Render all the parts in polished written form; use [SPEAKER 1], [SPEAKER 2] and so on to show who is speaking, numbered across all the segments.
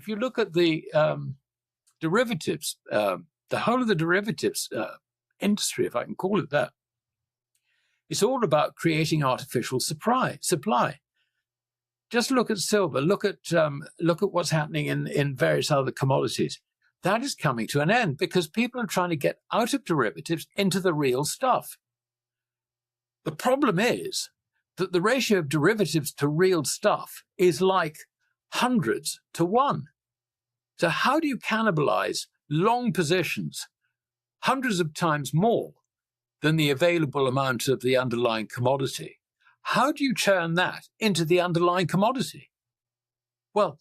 [SPEAKER 1] if you look at the derivatives, the whole of the derivatives industry, if I can call it that, it's all about creating artificial supply. Just look at silver. Look at what's happening in various other commodities. That is coming to an end because people are trying to get out of derivatives into the real stuff. The problem is that the ratio of derivatives to real stuff is like hundreds to one. So how do you cannibalize long positions hundreds of times more than the available amount of the underlying commodity? How do you churn that into the underlying commodity? Well,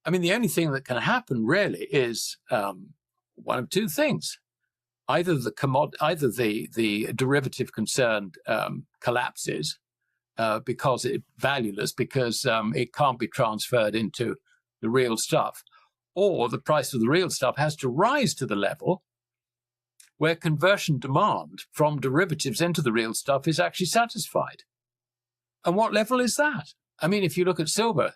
[SPEAKER 1] I mean, the only thing that can happen really is one of two things. Either the derivative concern collapses because it's valueless, because it can't be transferred into the real stuff, or the price of the real stuff has to rise to the level where conversion demand from derivatives into the real stuff is actually satisfied. And what level is that? I mean, if you look at silver,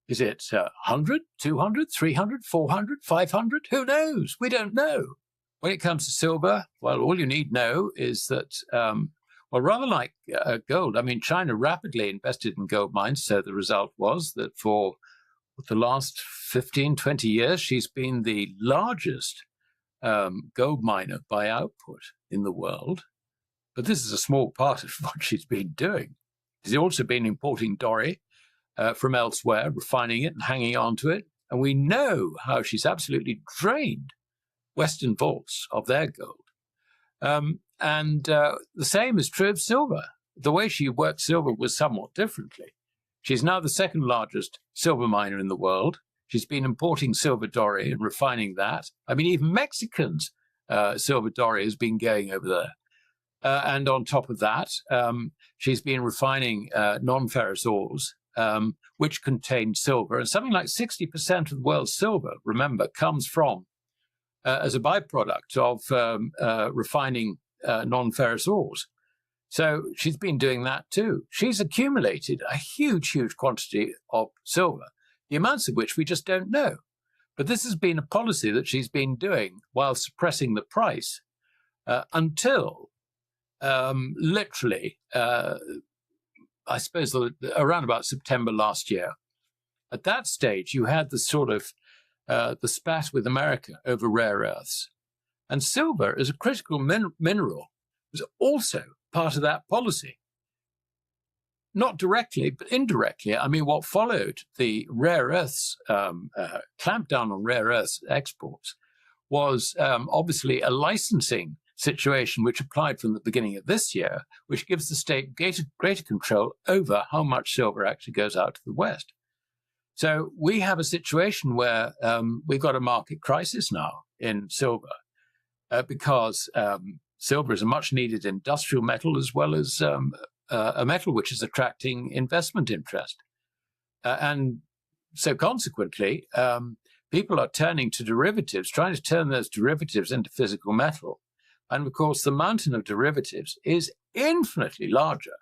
[SPEAKER 1] is it 100, 200, 300, 400, 500? Who knows? We don't know. When it comes to silver, well, all you need know is that, well, rather like gold, I mean, China rapidly invested in gold mines. So the result was that for the last 15, 20 years, she's been the largest gold miner by output in the world. But this is a small part of what she's been doing. She's also been importing doré from elsewhere, refining it and hanging on to it. And we know how she's absolutely drained Western vaults of their gold. And the same is true of silver. The way she worked silver was somewhat differently. She's now the second largest silver miner in the world. She's been importing silver doré and refining that. I mean, even Mexicans' silver doré has been going over there. And on top of that, she's been refining non-ferrous ores, which contain silver. And something like 60% of the world's silver, remember, comes from, as a byproduct of refining non-ferrous ores. So she's been doing that too. She's accumulated a huge, huge quantity of silver, the amounts of which we just don't know. But this has been a policy that she's been doing while suppressing the price until literally, I suppose, around about September last year. At that stage, you had the sort of the spat with America over rare earths. And silver, as a critical mineral, was also part of that policy. Not directly, but indirectly. I mean, what followed the rare earths, clampdown on rare earths exports, was obviously a licensing situation which applied from the beginning of this year, which gives the state greater control over how much silver actually goes out to the West. So we have a situation where we've got a market crisis now in silver because silver is a much needed industrial metal as well as a metal which is attracting investment interest. And so consequently, people are turning to derivatives, trying to turn those derivatives into physical metal. And of course, the mountain of derivatives is infinitely larger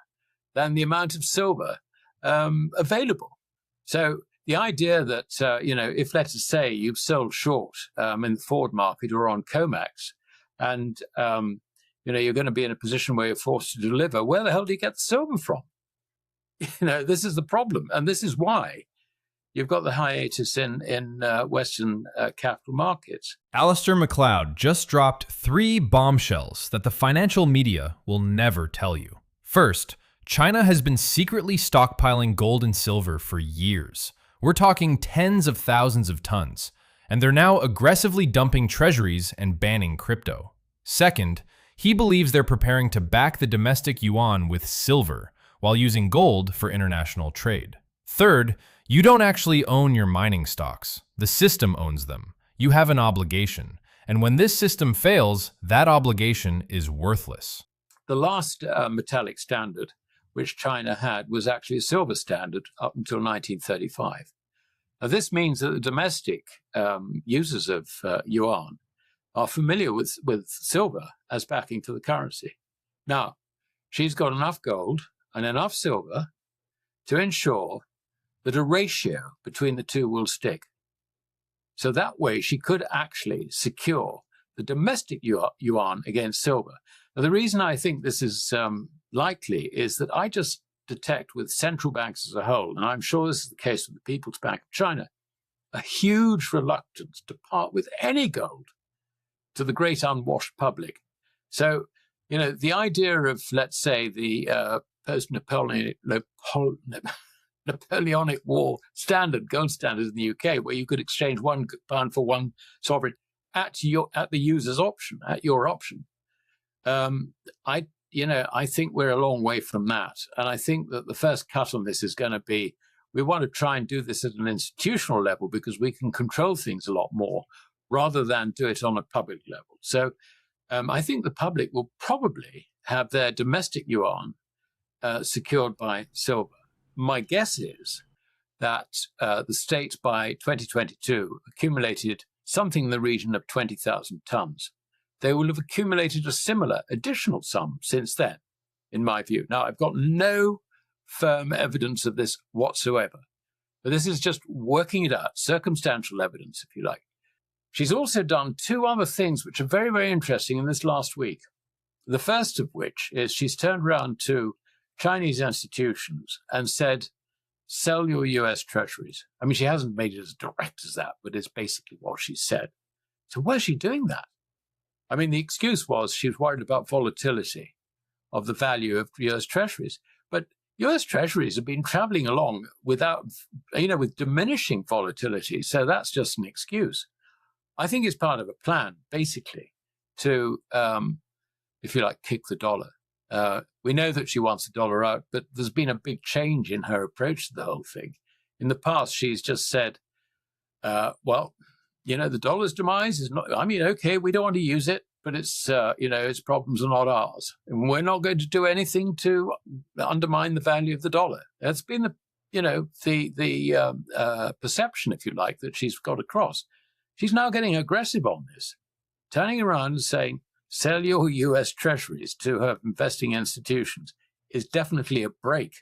[SPEAKER 1] than the amount of silver available. So the idea that, if, let us say, you've sold short in the forward market or on COMEX, and, you're going to be in a position where you're forced to deliver, where the hell do you get the silver from? This is the problem. And this is why you've got the hiatus in Western capital markets.
[SPEAKER 2] Alasdair Macleod just dropped 3 bombshells that the financial media will never tell you. First, China has been secretly stockpiling gold and silver for years. We're talking tens of thousands of tons, and they're now aggressively dumping treasuries and banning crypto. Second, he believes they're preparing to back the domestic yuan with silver while using gold for international trade. Third, you don't actually own your mining stocks. The system owns them. You have an obligation. And when this system fails, that obligation is worthless.
[SPEAKER 1] The last metallic standard which China had was actually a silver standard up until 1935. Now, this means that the domestic users of yuan are familiar with silver as backing for the currency. Now, she's got enough gold and enough silver to ensure that a ratio between the two will stick. So that way she could actually secure the domestic yuan against silver. Now, the reason I think this is likely is that I just detect with central banks as a whole, and I'm sure this is the case with the People's Bank of China, a huge reluctance to part with any gold to the great unwashed public. So, the idea of, let's say, the post-Napoleonic War gold standard in the UK, where you could exchange £1 for one sovereign at the user's option, at your option. I think we're a long way from that. And I think that the first cut on this is going to be, we want to try and do this at an institutional level because we can control things a lot more rather than do it on a public level. So I think the public will probably have their domestic yuan secured by silver. My guess is that the states by 2022 accumulated something in the region of 20,000 tons. They will have accumulated a similar additional sum since then, in my view. Now, I've got no firm evidence of this whatsoever, but this is just working it out, circumstantial evidence, if you like. She's also done two other things which are very, very interesting in this last week. The first of which is she's turned around to Chinese institutions and said, sell your US Treasuries. I mean, she hasn't made it as direct as that, but it's basically what she said. So where's she doing that? I mean, the excuse was she was worried about volatility of the value of US Treasuries. But US Treasuries have been traveling along with diminishing volatility. So that's just an excuse. I think it's part of a plan, basically, to, if you like, kick the dollar. We know that she wants the dollar out, but there's been a big change in her approach to the whole thing. In the past, she's just said, the dollar's demise is not, okay, we don't want to use it, but it's, its problems are not ours. And we're not going to do anything to undermine the value of the dollar. That's been the perception, if you like, that she's got across. She's now getting aggressive on this, turning around and saying, sell your US Treasuries to her investing institutions is definitely a break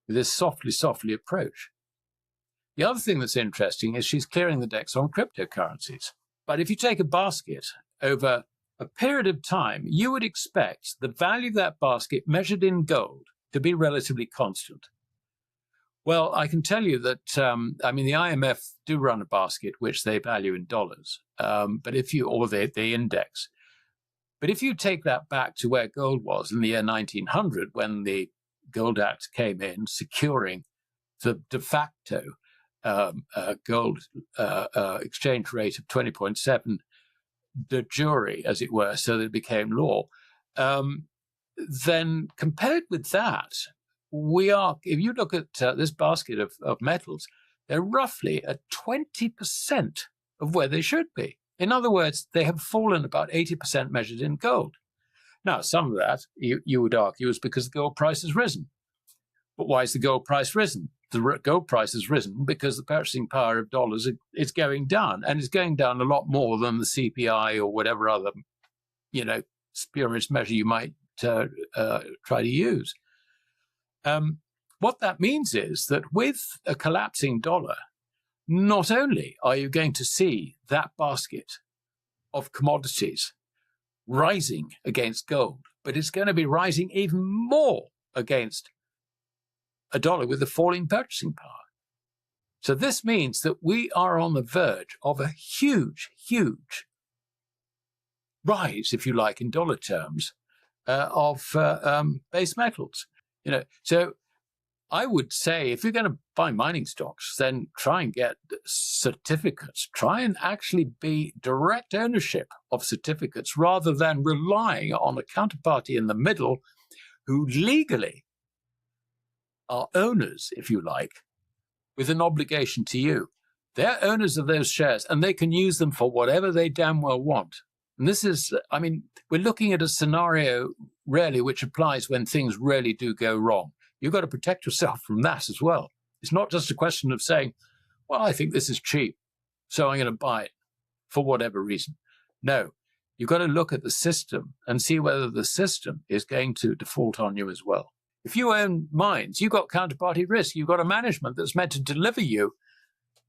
[SPEAKER 1] with this softly approach. The other thing that's interesting is she's clearing the decks on cryptocurrencies. But if you take a basket over a period of time, you would expect the value of that basket measured in gold to be relatively constant. Well, I can tell you that, the IMF do run a basket which they value in dollars, but they index. But if you take that back to where gold was in the year 1900, when the Gold Act came in, securing the de facto gold exchange rate of 20.7 de jure, as it were, so that it became law, then compared with that, if you look at this basket of metals, they're roughly at 20% of where they should be. In other words, they have fallen about 80% measured in gold. Now, some of that, you would argue, is because the gold price has risen. But why has the gold price risen? The gold price has risen because the purchasing power of dollars is going down, and it's going down a lot more than the CPI or whatever other, spurious measure you might try to use. What that means is that with a collapsing dollar, not only are you going to see that basket of commodities rising against gold, but it's going to be rising even more against a dollar with a falling purchasing power. So this means that we are on the verge of a huge, huge rise, if you like, in dollar terms, of base metals. So I would say if you're going to buy mining stocks, then try and get certificates. Try and actually be direct ownership of certificates rather than relying on a counterparty in the middle who legally are owners, if you like, with an obligation to you. They're owners of those shares and they can use them for whatever they damn well want. And this is, we're looking at a scenario really which applies when things really do go wrong. You've got to protect yourself from that as well. It's not just a question of saying, well, I think this is cheap, so I'm going to buy it for whatever reason. No, you've got to look at the system and see whether the system is going to default on you as well. If you own mines, you've got counterparty risk. You've got a management that's meant to deliver you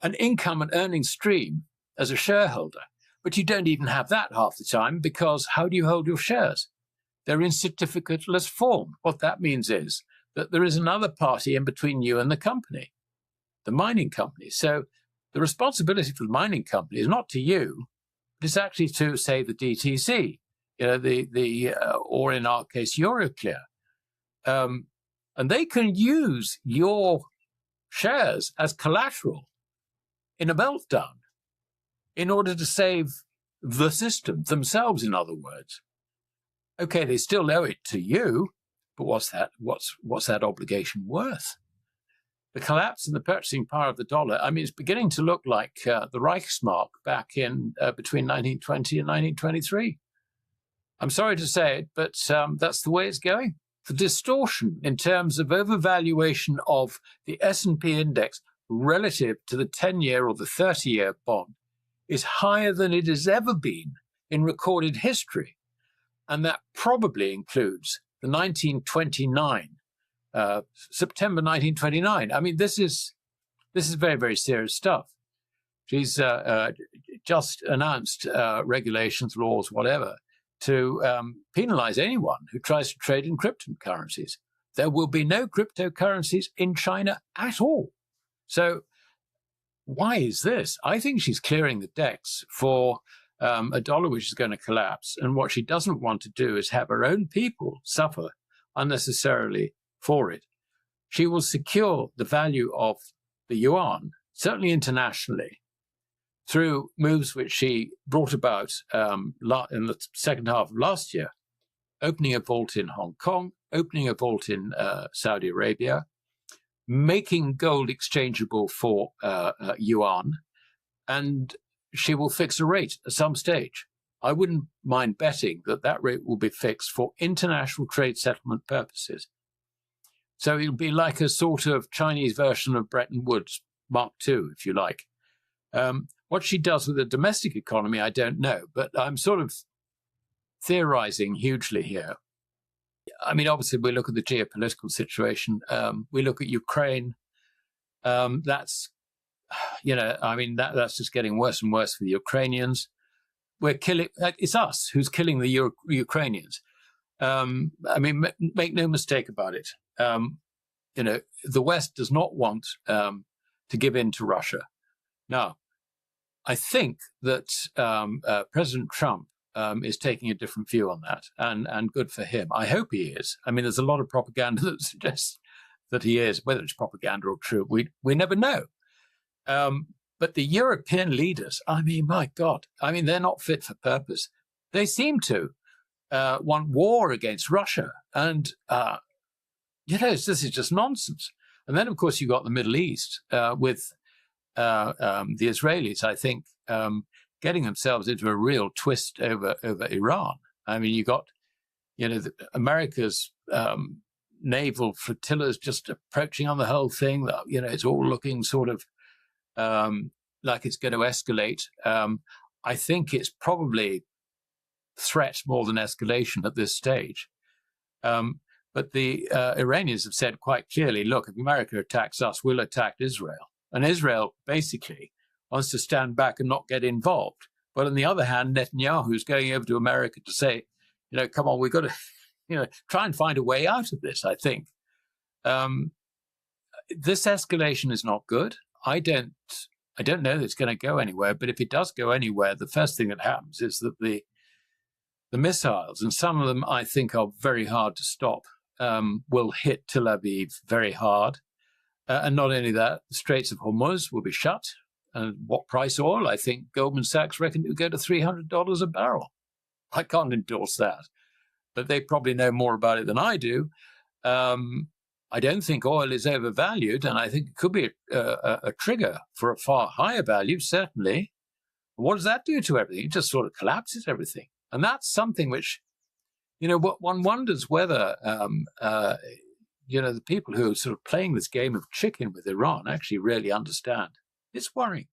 [SPEAKER 1] an income and earning stream as a shareholder. But you don't even have that half the time, because how do you hold your shares? They're in certificateless form. What that means is that there is another party in between you and the company, the mining company. So the responsibility for the mining company is not to you, but it's actually to, say, the DTC, or in our case, Euroclear. And they can use your shares as collateral in a meltdown in order to save the system, themselves, in other words. Okay, they still owe it to you, but what's that obligation worth? The collapse in the purchasing power of the dollar, I mean, it's beginning to look like the Reichsmark back in between 1920 and 1923. I'm sorry to say it, but that's the way it's going. The distortion in terms of overvaluation of the S&P index relative to the 10-year or the 30-year bond is higher than it has ever been in recorded history. And that probably includes the 1929, September 1929. I mean, this is very, very serious stuff. She's just announced regulations, laws, whatever, to penalize anyone who tries to trade in cryptocurrencies. There will be no cryptocurrencies in China at all. So why is this? I think she's clearing the decks for a dollar which is going to collapse. And what she doesn't want to do is have her own people suffer unnecessarily for it. She will secure the value of the yuan, certainly internationally, through moves which she brought about in the second half of last year, opening a vault in Hong Kong, opening a vault in Saudi Arabia, making gold exchangeable for yuan, and she will fix a rate at some stage. I wouldn't mind betting that that rate will be fixed for international trade settlement purposes. So it'll be like a sort of Chinese version of Bretton Woods Mark II, if you like. What she does with the domestic economy, I don't know, but I'm sort of theorizing hugely here. I mean, obviously, we look at the geopolitical situation. We look at Ukraine. That's just getting worse and worse for the Ukrainians. We're killing. It's us who's killing the Ukrainians. Make no mistake about it. The West does not want to give in to Russia. Now, I think that President Trump is taking a different view on that, and good for him. I hope he is. I mean, there's a lot of propaganda that suggests that he is. Whether it's propaganda or true, we never know. But the European leaders, I mean, my God, I mean, they're not fit for purpose. They seem to want war against Russia, and this is just nonsense. And then, of course, you've got the Middle East with the Israelis, I think, getting themselves into a real twist over Iran. I mean, you got, America's naval flotillas just approaching on the whole thing. It's all looking sort of like it's going to escalate. I think it's probably threat more than escalation at this stage. But the Iranians have said quite clearly, look, if America attacks us, we'll attack Israel. And Israel basically wants to stand back and not get involved. But on the other hand, Netanyahu is going over to America to say, come on, we've got to, try and find a way out of this, I think. This escalation is not good. I don't know that it's going to go anywhere, but if it does go anywhere, the first thing that happens is that the missiles, and some of them I think are very hard to stop, will hit Tel Aviv very hard. And not only that, the Straits of Hormuz will be shut. And what price oil? I think Goldman Sachs reckon it would go to $300 a barrel. I can't endorse that, but they probably know more about it than I do. I don't think oil is overvalued, and I think it could be a trigger for a far higher value, certainly. What does that do to everything? It just sort of collapses everything. And that's something which, one wonders whether the people who are sort of playing this game of chicken with Iran actually really understand. It's worrying.